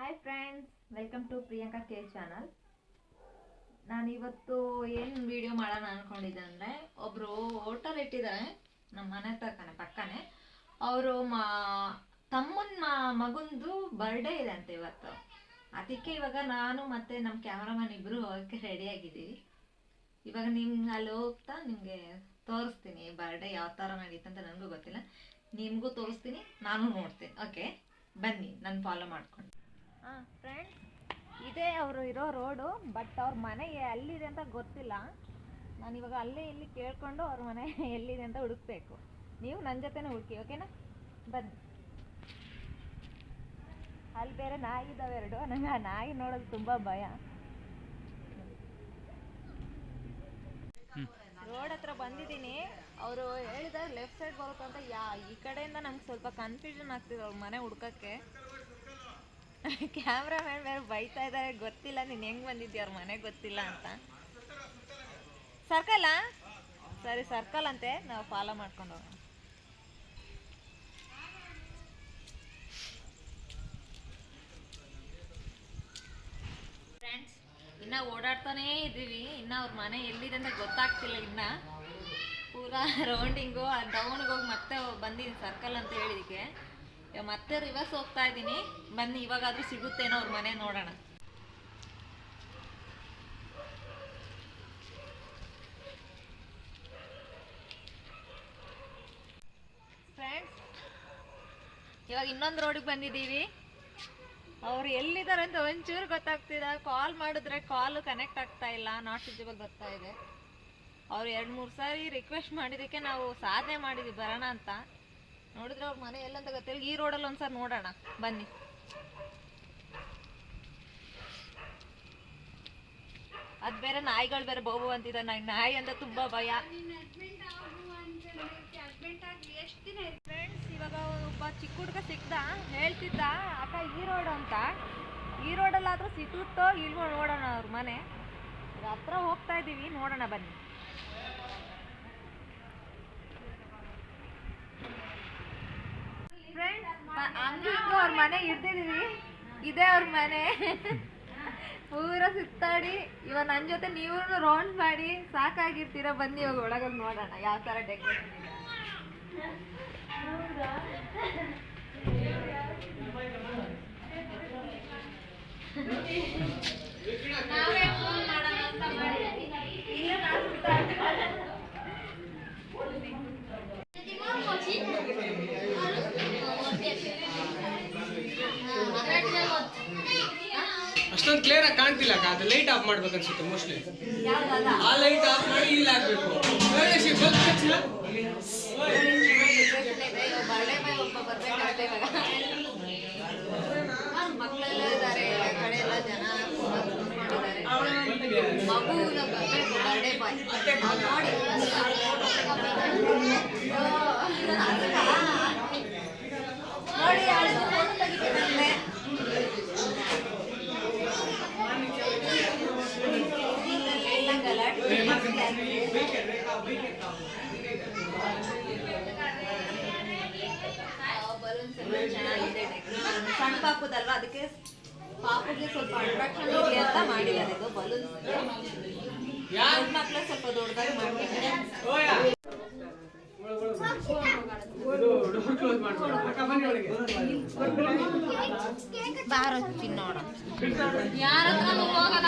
Hi friends, welcome to Priyanka K channel. ನಾನಿವತ್ತು ಏನು video ಮಾಡೋಣ ಅಂದ್ಕೊಂಡಿದ್ದೆ ಅಂದರೆ, ಒಬ್ಬರು ಹೋಟೆಲ್ ಇಟ್ಟಿದ್ದಾರೆ ನಮ್ಮ ಮನೆ ಪಕ್ಕನೇ. ಅವರು ತಮ್ಮನ ಮಗಂದು ಬರ್ಡೇ ಇದೆ ಅಂತ ಇವತ್ತು. ಅದಕ್ಕೆ ಇವಾಗ ನಾನು ಮತ್ತು ನಮ್ಮ ಕ್ಯಾಮ್ರಾಮನ್ ಇಬ್ಬರು ಹೋಗೋಕ್ಕೆ ರೆಡಿಯಾಗಿದ್ದೀವಿ. ಇವಾಗ ನಿಮ್ಗೆ ಅಲ್ಲಿ ಹೋಗ್ತಾ ನಿಮಗೆ ತೋರಿಸ್ತೀನಿ ಬರ್ಡೇ ಯಾವ ಥರ ನಡೀತೆ ಅಂತ. ನನಗೂ ಗೊತ್ತಿಲ್ಲ, ನಿಮಗೂ ತೋರಿಸ್ತೀನಿ, ನಾನು ನೋಡ್ತೀನಿ. ಓಕೆ, ಬನ್ನಿ ನನ್ನ ಫಾಲೋ ಮಾಡ್ಕೊಂಡು. ಫ್ರೆಂಡ್ಸ್, ಇದೇ ಅವರು ಇರೋ ರೋಡು. ಬಟ್ ಅವ್ರ ಮನೆ ಎಲ್ಲಿದೆ ಅಂತ ಗೊತ್ತಿಲ್ಲ. ನಾನು ಇವಾಗ ಅಲ್ಲೇ ಇಲ್ಲಿ ಕೇಳ್ಕೊಂಡು ಅವ್ರ ಮನೆ ಎಲ್ಲಿದೆ ಅಂತ ಹುಡುಕ್ಬೇಕು. ನೀವು ನನ್ನ ಜೊತೆನೇ ಹುಡುಕಿ, ಓಕೆನಾ? ಬನ್ನಿ. ಅಲ್ಲಿ ಬೇರೆ ನಾಯಿ ಇದ್ದಾವೆ ಎರಡು. ನಂಗೆ ಆ ನಾಯಿ ನೋಡೋದು ತುಂಬ ಭಯ. ರೋಡ್ ಹತ್ರ ಬಂದಿದ್ದೀನಿ. ಅವರು ಹೇಳಿದ್ದಾರೆ ಲೆಫ್ಟ್ ಸೈಡ್ ಬರುತ್ತಂತ. ಈ ಕಡೆಯಿಂದ ನಮ್ಗೆ ಸ್ವಲ್ಪ ಕನ್ಫ್ಯೂಷನ್ ಆಗ್ತಿದೆ ಅವ್ರ ಮನೆ ಹುಡ್ಕಕ್ಕೆ. ಕ್ಯಾಮ್ರಾಮ್ಯಾನ್ ಬೇರೆ ಬೈತಾ ಇದ್ದಾರೆ, ಗೊತ್ತಿಲ್ಲ ನೀನು ಹೆಂಗೆ ಬಂದಿದ್ದೆ ಅವ್ರ ಮನೆಗೆ ಗೊತ್ತಿಲ್ಲ ಅಂತ. ಸರ್ಕಲ್ಲಾ? ಸರಿ, ಸರ್ಕಲ್ ಅಂತೆ, ನಾವು ಫಾಲೋ ಮಾಡ್ಕೊಂಡು ಹೋಗೋಣ. ಫ್ರೆಂಡ್ಸ್, ಇನ್ನು ಓಡಾಡ್ತಾನೇ ಇದ್ದೀವಿ. ಇನ್ನು ಅವ್ರ ಮನೆ ಎಲ್ಲಿದೆ ಅಂತ ಗೊತ್ತಾಗ್ತಿಲ್ಲ. ಇನ್ನು ಪೂರಾ ರೌಂಡಿಂಗು ಡೌನ್ಗೆ ಹೋಗಿ ಮತ್ತೆ ಬಂದಿದ್ದೀನಿ ಸರ್ಕಲ್ ಅಂತ ಹೇಳಿದಕ್ಕೆ. ಮತ್ತೆ ರಿವರ್ಸ್ ಹೋಗ್ತಾ ಇದ್ದೀನಿ. ಬನ್ನಿ, ಇವಾಗಾದ್ರೂ ಸಿಗುತ್ತೇನೋ ಅವ್ರ ಮನೆ ನೋಡೋಣ. ಫ್ರೆಂಡ್ಸ್, ಇವಾಗ ಇನ್ನೊಂದು ರೋಡಿಗೆ ಬಂದಿದ್ದೀವಿ. ಅವ್ರು ಎಲ್ಲಿದ್ದಾರೆ ಅಂತ ಒಂಚೂರು ಗೊತ್ತಾಗ್ತಿಲ್ಲ. ಕಾಲ್ ಮಾಡಿದ್ರೆ ಕಾಲು ಕನೆಕ್ಟ್ ಆಗ್ತಾ ಇಲ್ಲ, ನಾಟ್ ರೀಚಬಲ್ ಬರ್ತಾ ಇದೆ. ಅವ್ರು 2-3 ಸಾರಿ ರಿಕ್ವೆಸ್ಟ್ ಮಾಡಿದ್ದಕ್ಕೆ ನಾವು ಸಾಧನೆ ಮಾಡಿದ್ವಿ ಬರೋಣ ಅಂತ. ನೋಡಿದ್ರೆ ಅವ್ರ ಮನೆ ಎಲ್ಲಂತ ಗೊತ್ತಿಲ್ಲ. ಈ ರೋಡಲ್ಲಿ ಒಂದ್ಸರಿ ನೋಡೋಣ, ಬನ್ನಿ. ಅದ್ ಬೇರೆ ನಾಯಿಗಳು ಬೇರೆ ಬೋಬು ಅಂತಿದ್ದ. ನಂಗೆ ನಾಯಿ ಅಂತ ತುಂಬಾ ಭಯ. ಫ್ರೆಂಡ್ಸ್, ಇವಾಗ ಒಬ್ಬ ಚಿಕ್ಕ ಹುಡುಗ ಸಿಕ್ದ. ಹೇಳ್ತಿದ್ದ ಅಕ್ಕ ಈ ರೋಡ್ ಅಂತ. ಈ ರೋಡಲ್ಲಾದ್ರೂ ಸಿಗುತ್ತೋ ಇಲ್ವೋ ನೋಡೋಣ ಅವ್ರ ಮನೆ. ಹತ್ರ ಹೋಗ್ತಾ ಇದೀವಿ, ನೋಡೋಣ ಬನ್ನಿ. ಫ್ರೆಂಡ್ಸ್, ಅವ್ರ ಮನೆ ಇರ್ತಿದೀವಿ. ಇದೇ ಅವ್ರ ಮನೆ. ಪೂರ ಸುತ್ತಾಡಿ ಇವಾಗ ನನ್ನ ಜೊತೆ ನೀವು ರೌಂಡ್ ಮಾಡಿ ಸಾಕಾಗಿರ್ತೀರ. ಬನ್ನಿ, ಇವಾಗ ಒಳಗೋಗಿ ನೋಡೋಣ ಯಾವ ಥರ ಡೆಕೋರೇಷನ್ ಇದೆ. ನಾವೇ ಫೋನ್ ಮಾಡೋಣ ಅಂತ ಮಾಡಿ ಇಲ್ಲ ಅಷ್ಟೊಂದು ಕ್ಲಿಯರ್ ಆಗಿ ಕಾಣ್ತಿಲ್ಲ. ಅದು ಲೈಟ್ ಆಫ್ ಮಾಡ್ಬೇಕು ಅನ್ಸುತ್ತೆ ಮೋಸ್ಟ್ಲಿ. ಆ ಲೈಟ್ ಆಫ್ ಮಾಡಿ ಇಲ್ಲ ಹಾಕ್ಬೇಕು. ಮಕ್ಕಳೆಲ್ಲ ಇದ್ದಾರೆ, ಕಡೆ ಎಲ್ಲ ಜನ ಮಗುನ ಬರ್ಬೇಕು ಬರ್ಡೇ ಬಾಯ್ ನೋಡಿ. ಬಲೂನ್ಸ್ ಎಲ್ಲ ಚೆನ್ನಾಗಿದೆ. ಸಣ್ಣ ಪಾಪದಲ್ವಾ, ಅದಕ್ಕೆ ಪಾಪುಗೆ ಸ್ವಲ್ಪ ಅಟ್ರಾಕ್ಷನ್ ಇರಲಿ ಅಂತ ಮಾಡಿದ್ದಾರೆ. ಇದು ಬಲೂನ್ಸ್ ದೊಡ್ಡ ಮಕ್ಕಳು ಸ್ವಲ್ಪ ದೊಡ್ಡದಾಗಿ ಮಾಡ್ತಾರೆ. ಬಾರೋ ತಿನ್ನೋಣ. ಯಾರ ಹತ್ರ ಹೋಗೋಣ?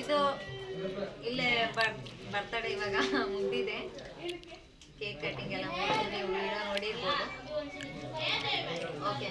ಇದು ಇಲ್ಲೇ ಬರ್ತಡೇ ಇವಾಗ ಮುಗ್ದಿದೆ. ಕೇಕ್ ಕಟಿಂಗ್ ಎಲ್ಲ ನೀವು ವಿಡಿಯೋ ನೋಡಿರ್ಬೋದು. ಓಕೆ.